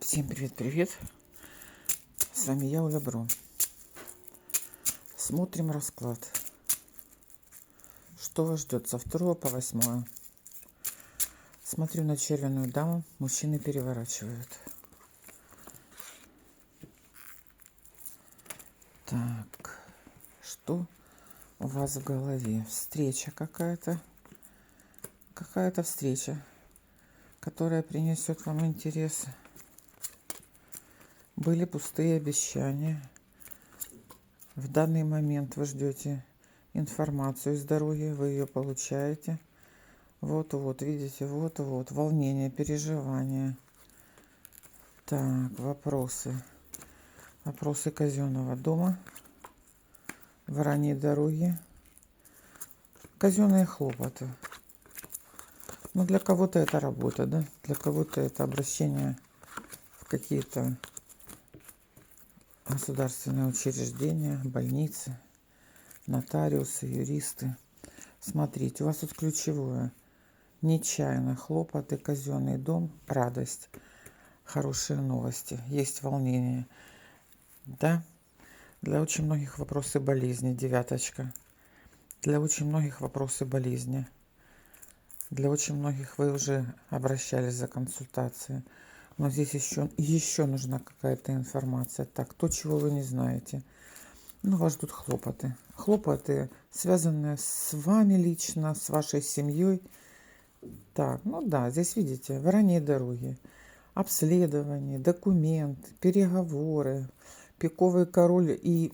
Всем привет-привет! С вами я, Оля Брун. Смотрим расклад. Что вас ждет со 2 по 8? Смотрю на червяную даму. Мужчины переворачивают. Так, что у вас в голове? Встреча какая-то. Какая-то встреча, которая принесет вам интерес. Были пустые обещания. В данный момент вы ждете информацию из дороги, вы ее получаете. Вот-вот, видите, вот-вот, волнение, переживания. Так, вопросы. Вопросы казенного дома, враньей дороги, казенные хлопоты. Ну, для кого-то это работа, да? Для кого-то это обращение в какие-то государственные учреждения, больницы, нотариусы, юристы. Смотрите, у вас тут ключевое. Нечаянно хлопоты, казенный дом, радость, хорошие новости, есть волнение. Да? Для очень многих вопросы болезни, девяточка. Для очень многих вопросы болезни. Для очень многих вы уже обращались за консультацией. Но здесь еще нужна какая-то информация. Так, то, чего вы не знаете. Ну, вас ждут хлопоты. Хлопоты, связанные с вами лично, с вашей семьей. Так, ну да, здесь видите, вранье дороги, обследование, документы, переговоры, пиковый король. И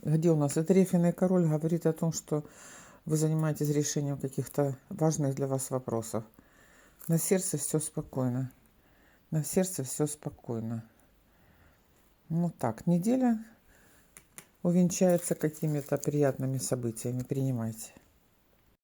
где у нас? Это рефенный король говорит о том, что вы занимаетесь решением каких-то важных для вас вопросов. На сердце все спокойно. На сердце все спокойно. Ну так, неделя увенчается какими-то приятными событиями. Принимайте.